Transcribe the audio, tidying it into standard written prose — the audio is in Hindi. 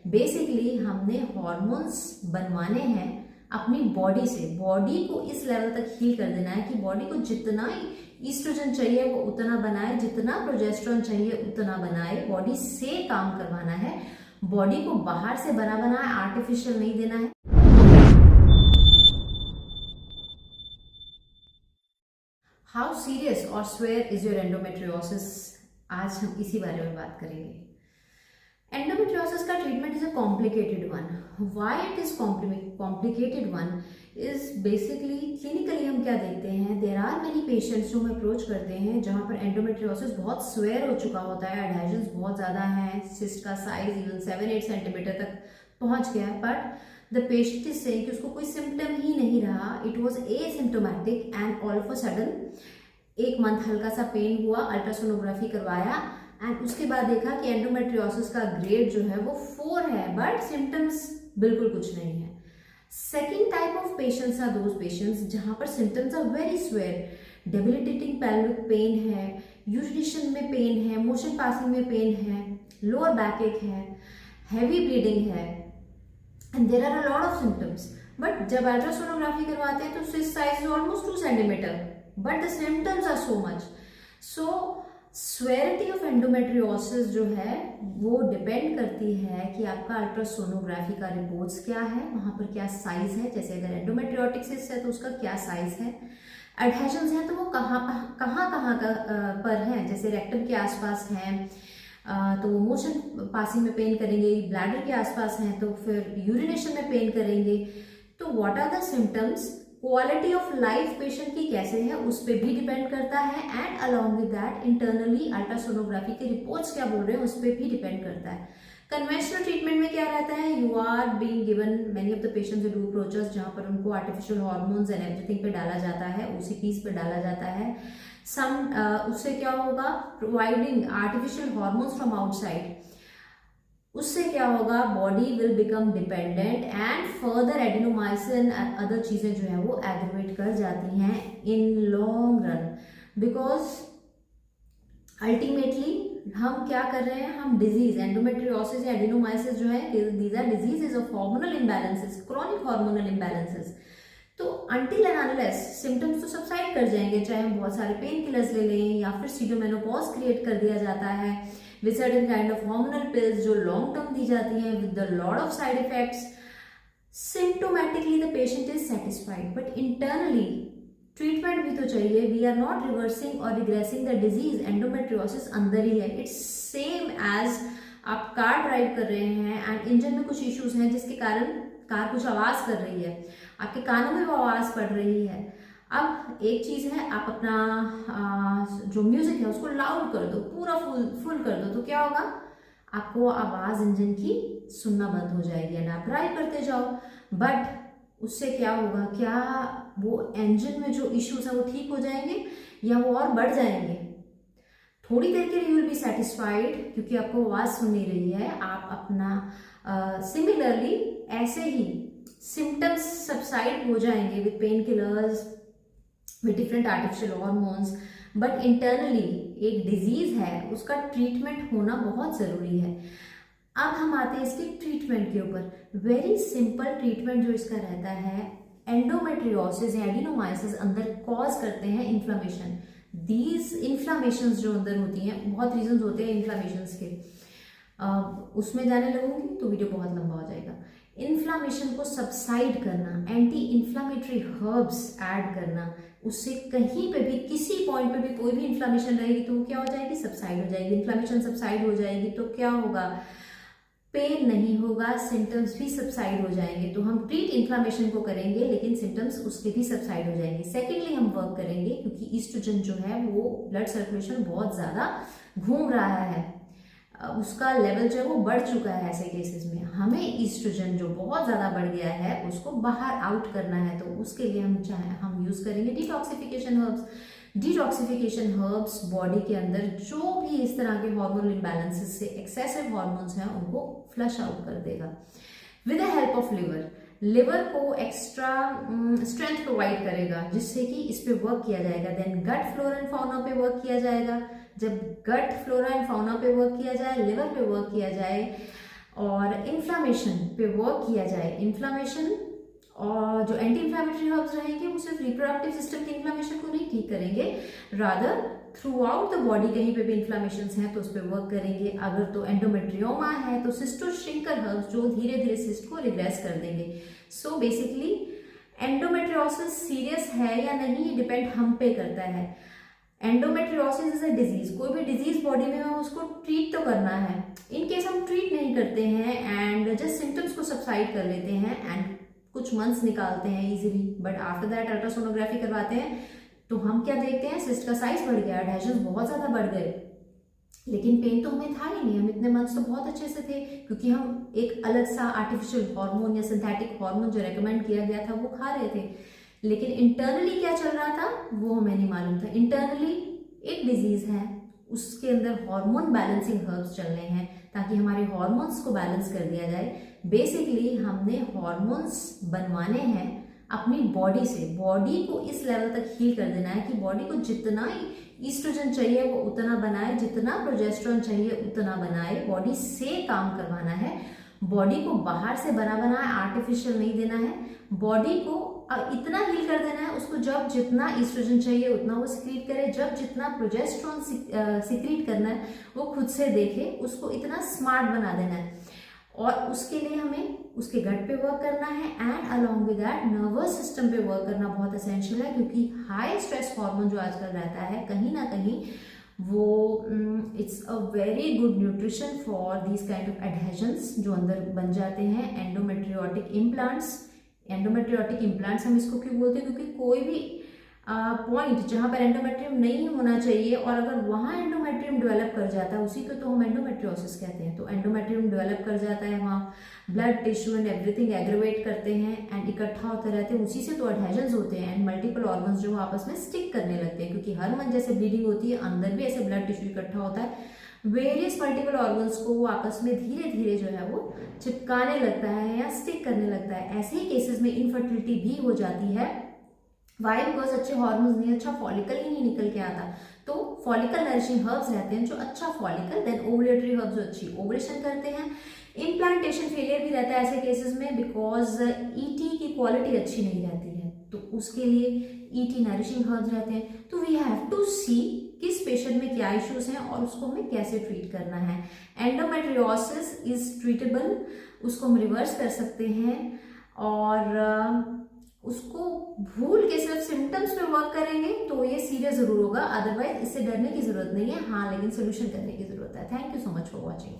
बेसिकली हमने हॉर्मोन्स बनवाने हैं अपनी बॉडी से, बॉडी को इस लेवल तक हील कर देना है कि बॉडी को जितना ईस्ट्रोजन चाहिए वो उतना बनाए, जितना प्रोजेस्टेरॉन चाहिए उतना बनाए, बॉडी से काम करवाना है, बॉडी को बाहर से बना बनाया आर्टिफिशियल नहीं देना है। हाउ सीरियस और स्वेयर इज योर एंडोमेट्रियोसिस, आज हम इसी बारे में बात करेंगे। एंडोमेट्रियोसिस का treatment is a complicated one. Why it is complicated one is basically clinically हम क्या देखते हैं, देयर आर मेनी पेशेंट्स जो हम अप्रोच करते हैं जहां पर एंडोमेट्रियोसिस बहुत स्वेयर हो चुका होता है, एडहेजन्स बहुत ज़्यादा हैं, सिस्ट का साइज इवन 7-8 सेंटीमीटर तक पहुंच गया है, but the patient is saying कि उसको कोई सिम्टम ही नहीं रहा, it was asymptomatic and all of a sudden 1 month हल्का सा पेन हुआ, अल्ट्रासोनोग्राफी करवाया एंड उसके बाद देखा कि एंडोमेट्रियोसिस का ग्रेड जो है वो 4 है, बट सिम्टम्स बिल्कुल कुछ नहीं है। Second type of patients are those patients जहां पर symptoms are very severe, debilitating pelvic pain है, यूरिनेशन में पेन है, मोशन पासिंग में पेन है, लोअर बैक एक है, हैवी ब्लीडिंग है and there are a lot of symptoms. But जब अल्ट्रासोनोग्राफी करवाते हैं तो cyst size is almost 2 centimetre, but the symptoms are so much. So severity of endometriosis जो है वो डिपेंड करती है कि आपका अल्ट्रासोनोग्राफी का रिपोर्ट्स क्या है, वहां पर क्या साइज है, जैसे अगर एंडोमेट्रियोटिक सिस्ट है तो उसका क्या साइज है, एडहेजन्स है तो वो कहाँ पर हैं, जैसे रेक्टम के आसपास हैं तो वो मोशन पासिंग में पेन करेंगे, ब्लैडर के आसपास हैं तो फिर यूरिनेशन में पेन करेंगे। तो what are the symptoms, quality of life patient की कैसे है उस पर भी डिपेंड करता है and along with that internally ultrasonography के रिपोर्ट्स क्या बोल रहे हैं उस पर भी डिपेंड करता है। कन्वेंशनल ट्रीटमेंट में क्या रहता है, you are being given many of the patients do approaches जहां पर उनको आर्टिफिशियल हार्मोन्स एंड एवरीथिंग पे डाला जाता है, ओसीपीज पे डाला जाता है। उससे क्या होगा, providing artificial hormones from outside, उससे क्या होगा, body will become dependent and further adenomyosis other चीजें जो है वो एग्रीवेट कर जाती हैं in long run, because ultimately हम क्या कर रहे हैं, हम डिजीज एंडोमेट्रियोसिस या एडिनोमाइसिस जो है these are diseases of hormonal imbalances, chronic hormonal imbalances. तो अनटिल एंड अनलेस सिम्टम्स तो सबसाइड कर जाएंगे, चाहे हम बहुत सारे पेन किलर्स ले लें या फिर सीडोमेनोपॉज क्रिएट कर दिया जाता है with certain kind of hormonal pills जो long term दी जाती हैं with the lot of side effects. Symptomatically the patient is satisfied, but internally treatment भी तो चाहिए। We are not reversing or regressing the disease, endometriosis अंदर ही है। It's same as आप कार ड्राइव कर रहे हैं एंड इंजन में कुछ इश्यूज हैं जिसके कारण कार कुछ आवाज कर रही है, आपके कानों में वो आवाज पड़ रही है। अब एक चीज है, आप अपना जो म्यूजिक है उसको लाउड कर दो, पूरा फुल कर दो, तो क्या होगा, आपको आवाज इंजन की सुनना बंद हो जाएगी एंड आप ड्राइव करते जाओ। बट उससे क्या होगा, क्या वो इंजन में जो इश्यूज है वो ठीक हो जाएंगे या वो और बढ़ जाएंगे? थोड़ी देर के लिए यू विल बी सेटिस्फाइड क्योंकि आपको आवाज सुन नहीं रही है, आप अपना सिमिलरली ऐसे ही सिम्टम्स सबसाइड हो जाएंगे with pain killers, with different artificial hormones, but internally एक डिजीज है उसका ट्रीटमेंट होना बहुत जरूरी है। अब हम आते हैं इसके ट्रीटमेंट के ऊपर। वेरी सिंपल ट्रीटमेंट जो इसका रहता है, एंडोमेट्रियोसिस या एडिनोमाइसिस अंदर कॉज करते हैं इन्फ्लामेशन। दीज इन्फ्लामेशंस जो अंदर होती हैं, बहुत रीजंस होते हैं इन्फ्लामेशंस के, उसमें जाने लगूंगी तो वीडियो बहुत लंबा हो जाएगा। इन्फ्लामेशन को सबसाइड करना, एंटी इन्फ्लामेटरी हर्ब्स ऐड करना, उससे कहीं पे भी किसी पॉइंट पे भी कोई भी इन्फ्लामेशन रहेगी तो वो क्या हो जाएगी, सबसाइड हो जाएगी। इन्फ्लामेशन सबसाइड हो जाएगी तो क्या होगा, पेन नहीं होगा, सिम्टम्स भी सबसाइड हो जाएंगे। तो हम ट्रीट इन्फ्लामेशन को करेंगे लेकिन सिम्टम्स उसके भी सबसाइड हो जाएंगे। सेकेंडली हम वर्क करेंगे क्योंकि ईस्ट्रोजन जो है वो ब्लड सर्कुलेशन बहुत ज्यादा घूम रहा है, उसका लेवल जो है वो बढ़ चुका है। ऐसे केसेस में हमें ईस्ट्रोजन जो बहुत ज्यादा बढ़ गया है उसको बाहर आउट करना है, तो उसके लिए हम यूज करेंगे detoxification herbs. Detoxification herbs body के अंदर जो भी इस तरह के हार्मोनल इम्बैलेंसेस से एक्सेसिव हार्मोन्स हैं उनको फ्लश आउट कर देगा with the help of liver को एक्स्ट्रा स्ट्रेंथ प्रोवाइड करेगा जिससे कि इस पे वर्क किया जाएगा। Then gut flora and fauna पे वर्क किया जाएगा। जब गट फ्लोरा एंड फाउना पे वर्क किया जाए, लिवर पे वर्क किया जाए और इन्फ्लामेशन पे वर्क किया जाए। इन्फ्लामेशन और जो एंटी इन्फ्लामेटरी हर्ब्स रहेंगे वो सिर्फ रिप्रोडक्टिव सिस्टम की इन्फ्लामेशन को नहीं ठीक करेंगे, rather through out the body कहीं पे भी इन्फ्लामेशन हैं तो उस पर वर्क करेंगे। अगर तो एंडोमेट्रियोमा है तो सिस्टोश्रिंकर हर्ब्स जो धीरे धीरे सिस्ट को रिग्रेस कर देंगे। सो बेसिकली एंडोमेट्रियोसिस सीरियस है या नहीं ये डिपेंड हम पे करता है। एंडोमेट्रियोसिस इज अ डिजीज, कोई भी डिजीज बॉडी में हो उसको ट्रीट तो करना है। इन केस हम ट्रीट नहीं करते हैं एंड जस्ट सिम्टम्स को सबसाइड कर लेते हैं एंड कुछ मंथ्स निकालते हैं easily, but after that ultrasonography करवाते हैं तो हम क्या देखते हैं, सिस्ट का साइज बढ़ गया, एडहेशंस बहुत ज्यादा बढ़ गए, लेकिन पेन तो हमें था ही नहीं। हम इतने मंथ्स तो बहुत अच्छे से थे क्योंकि हम एक अलग सा आर्टिफिशियल हार्मोन या सिंथेटिक हार्मोन जो रेकमेंड किया गया था वो खा रहे थे, लेकिन इंटरनली क्या चल रहा था वो हमें नहीं मालूम था। इंटरनली एक डिजीज है, उसके अंदर हार्मोन बैलेंसिंग हर्ब्स चलने हैं ताकि हमारे हार्मोन्स को बैलेंस कर दिया जाए। बेसिकली हमने हार्मोन्स बनवाने हैं अपनी बॉडी से, बॉडी को इस लेवल तक हील कर देना है कि बॉडी को जितना ईस्ट्रोजन चाहिए वो उतना बनाए, जितना प्रोजेस्टेरोन चाहिए उतना बनाए, बॉडी से काम करवाना है। बॉडी को बाहर से बना बनाया आर्टिफिशियल नहीं देना है, बॉडी को इतना हील कर देना है उसको, जब जितना ईस्ट्रोजन चाहिए उतना वो सिक्रीट करे, जब जितना प्रोजेस्टेरोन सिक्रीट करना है वो खुद से देखे, उसको इतना स्मार्ट बना देना है। और उसके लिए हमें उसके गट पे वर्क करना है and along with that nervous system पे वर्क करना बहुत एसेंशियल है, क्योंकि हाई स्ट्रेस हार्मोन जो आजकल रहता है कहीं ना कहीं वो it's a very good nutrition for these kind of adhesions जो अंदर बन जाते हैं। एंडोमेट्रियोटिक इम्प्लांट्स, एंडोमेट्रियोटिक इम्प्लांट्स हम इसको क्यों बोलते हैं, क्योंकि कोई भी पॉइंट जहाँ पर एंडोमेट्रियम नहीं होना चाहिए और अगर वहाँ एंडोमेट्रियम डेवलप कर जाता है उसी को तो हम एंडोमेट्रियोसिस कहते हैं। तो एंडोमेट्रियम डेवलप कर जाता है, वहाँ blood tissue and everything aggravate करते हैं एंड इकट्ठा होते रहते हैं, उसी से तो एडहेशंस होते हैं एंड मल्टीपल ऑर्गन्स जो आपस में स्टिक करने लगते हैं, क्योंकि हर मन जैसे ब्लीडिंग होती है अंदर भी ऐसे ब्लड टिश्यू इकट्ठा होता है, वेरियस मल्टीपल ऑर्गन्स को वो आपस में धीरे धीरे जो है वो चिपकाने लगता है या स्टिक करने लगता है। ऐसे ही केसेस में इनफर्टिलिटी भी हो जाती है। वाई? बिकॉज अच्छे हार्मोन्स नहीं, अच्छा फॉलिकल ही नहीं निकल के आता। तो फॉलिकल नरिशिंग हर्ब्स रहते हैं जो अच्छा फॉलिकल, देन ओवुलेटरी हर्ब्स जो अच्छी ओवुलेशन करते हैं। इम्प्लांटेशन फेलियर भी रहता है ऐसे केसेस में बिकॉज ईटी की क्वालिटी अच्छी नहीं रहती है, तो उसके लिए ईटी नरिशिंग हर्ब्स रहते हैं। तो वी हैव टू सी किस पेशेंट में क्या इश्यूज हैं और उसको हमें कैसे ट्रीट करना है। एंडोमेट्रियोसिस इज ट्रीटेबल, उसको हम रिवर्स कर सकते हैं और उसको भूल के सिर्फ सिम्टम्स पे वर्क करेंगे तो ये सीरियस जरूर होगा, अदरवाइज इससे डरने की जरूरत नहीं है। हाँ, लेकिन सोल्यूशन करने की जरूरत है। Thank you so much for watching.